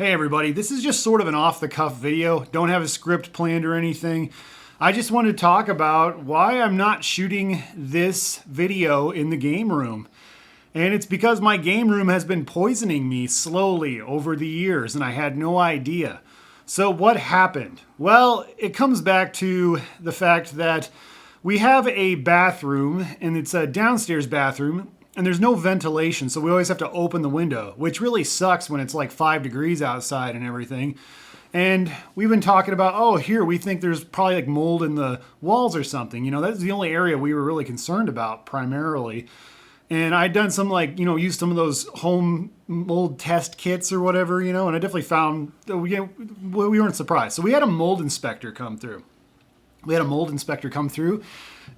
Hey everybody, this is just sort of an off-the-cuff video. Don't have a script planned or anything. I just wanted to talk about why I'm not shooting this video in the game room. And it's because my game room has been poisoning me slowly over the years and I had no idea. So what happened? Well, it comes back to the fact that we have a bathroom and it's a downstairs bathroom and there's no ventilation, so we always have to open the window, which really sucks when it's like 5 degrees outside and everything. And we've been talking about, oh, here, we think there's probably like mold in the walls or something. You know, that's the only area we were really concerned about primarily. And I'd done some used some of those home mold test kits or whatever, and I definitely found that we weren't surprised. So we had a mold inspector come through.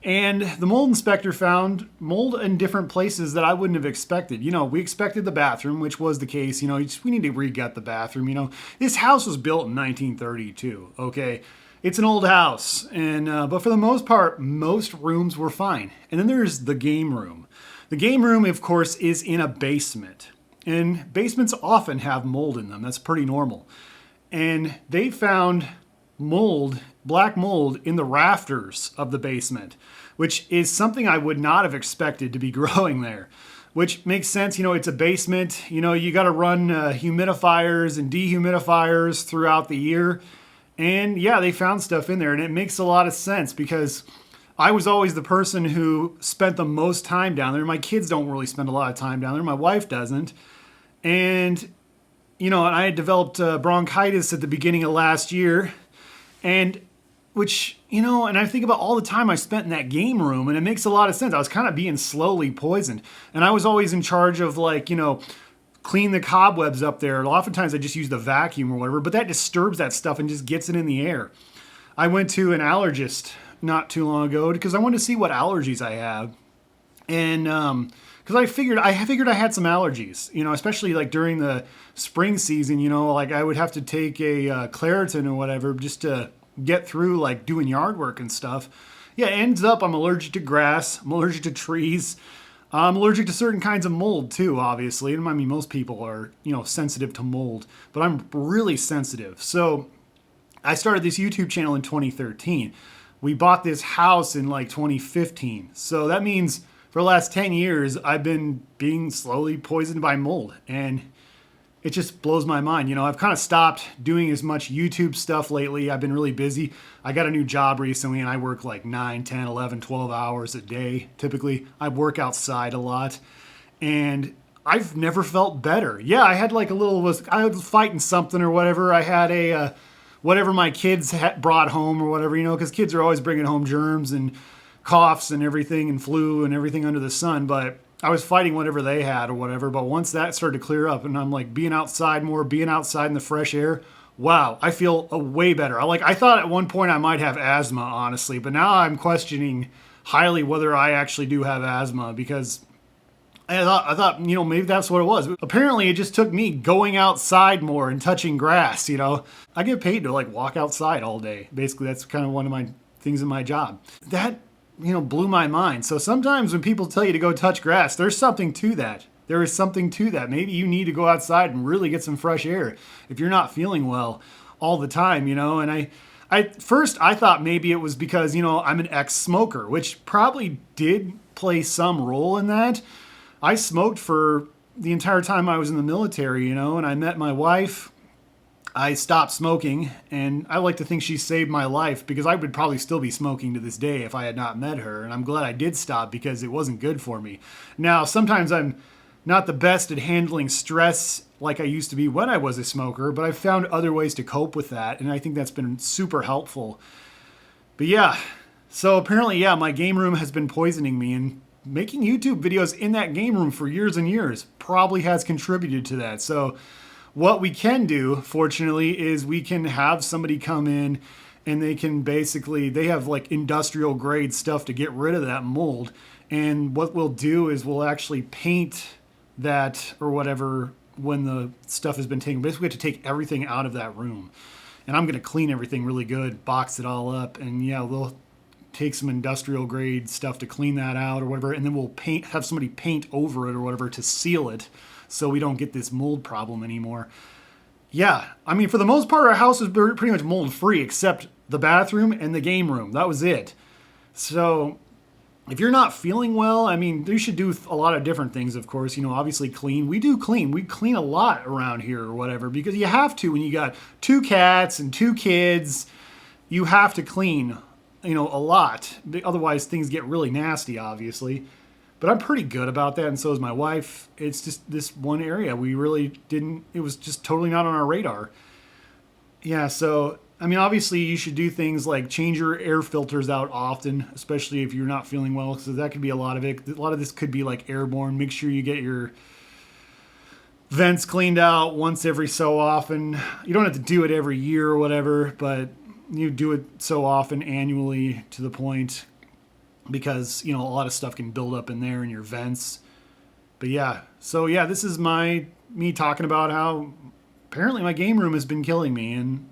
And the mold inspector found mold in different places that I wouldn't have expected. We expected the bathroom, which was the case. We need to re-gut the bathroom. This house was built in 1932, okay? It's an old house, and but for the most part, most rooms were fine. And then there's the game room. The game room, of course, is in a basement. And basements often have mold in them. That's pretty normal. And they found mold, black mold, in the rafters of the basement, which is something I would not have expected to be growing there, which makes sense. It's a basement. You got to run humidifiers and dehumidifiers throughout the year. And yeah, they found stuff in there, and it makes a lot of sense because I was always the person who spent the most time down there. My kids don't really spend a lot of time down there. My wife doesn't. And, and I had developed bronchitis at the beginning of last year. And and I think about all the time I spent in that game room, and it makes a lot of sense. I was kind of being slowly poisoned. And I was always in charge of clean the cobwebs up there. Oftentimes I just use the vacuum or whatever, but that disturbs that stuff and just gets it in the air. I went to an allergist not too long ago because I wanted to see what allergies I have. And because I figured I had some allergies, especially like during the spring season, I would have to take a Claritin or whatever just to get through like doing yard work and stuff. Yeah, it ends up I'm allergic to grass, I'm allergic to trees, I'm allergic to certain kinds of mold too, obviously. And I mean, most people are, sensitive to mold, but I'm really sensitive. So I started this YouTube channel in 2013. We bought this house in like 2015. So that means for the last 10 years, I've been being slowly poisoned by mold. And it just blows my mind. I've kind of stopped doing as much YouTube stuff lately. I've been really busy. I got a new job recently and I work like 9, 10, 11, 12 hours a day. Typically, I work outside a lot. And I've never felt better. Yeah, I had I was fighting something or whatever. I had a, whatever my kids brought home or whatever, because kids are always bringing home germs and coughs and everything and flu and everything under the sun. But I was fighting whatever they had or whatever. But once that started to clear up and I'm like being outside in the fresh air, wow, I feel way better. I thought at one point I might have asthma, honestly, but now I'm questioning highly whether I actually do have asthma because I thought, maybe that's what it was. Apparently, it just took me going outside more and touching grass, I get paid to walk outside all day. Basically, that's kind of one of my things in my job. That, blew my mind. So sometimes when people tell you to go touch grass, there's something to that. There is something to that. Maybe you need to go outside and really get some fresh air if you're not feeling well all the time, And first I thought maybe it was because, I'm an ex-smoker, which probably did play some role in that. I smoked for the entire time I was in the military, and I met my wife. I stopped smoking, and I like to think she saved my life because I would probably still be smoking to this day if I had not met her, and I'm glad I did stop because it wasn't good for me. Now, sometimes I'm not the best at handling stress like I used to be when I was a smoker, but I've found other ways to cope with that, and I think that's been super helpful. But yeah, so apparently, my game room has been poisoning me, and making YouTube videos in that game room for years and years probably has contributed to that. So what we can do, fortunately, is we can have somebody come in and they have industrial grade stuff to get rid of that mold. And what we'll do is we'll actually paint that or whatever when the stuff has been taken. Basically, we have to take everything out of that room. And I'm going to clean everything really good, box it all up, and we'll take some industrial grade stuff to clean that out or whatever, and then we'll have somebody paint over it or whatever to seal it so we don't get this mold problem anymore. Yeah, I mean, for the most part, our house was pretty much mold free, except the bathroom and the game room. That was it. So if you're not feeling well, I mean, you should do a lot of different things, of course. You know, obviously clean. We do clean. We clean a lot around here or whatever because you have to when you got 2 cats and 2 kids. You have to clean, you know, a lot. Otherwise, things get really nasty, obviously. But I'm pretty good about that, and so is my wife. It's just this one area we really didn't, it was just totally not on our radar. Yeah, so, I mean, obviously, you should do things like change your air filters out often, especially if you're not feeling well, so that could be a lot of it. A lot of this could be like airborne. Make sure you get your vents cleaned out once every so often. You don't have to do it every year or whatever, but you do it so often annually to the point because, you know, a lot of stuff can build up in there in your vents. But yeah, so yeah, this is me talking about how apparently my game room has been killing me, and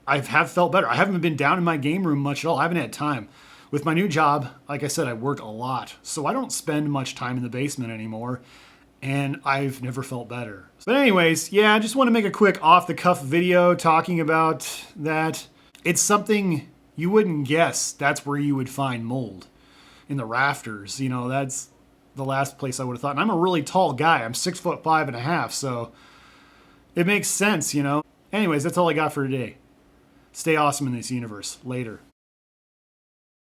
I have felt better. I haven't been down in my game room much at all. I haven't had time. With my new job, like I said, I work a lot, so I don't spend much time in the basement anymore, and I've never felt better. But anyways, yeah, I just want to make a quick off-the-cuff video talking about that. It's something you wouldn't guess that's where you would find mold, in the rafters. You know, that's the last place I would have thought. And I'm a really tall guy. I'm 6'5.5", so it makes sense, you know. Anyways, that's all I got for today. Stay awesome in this universe. Later.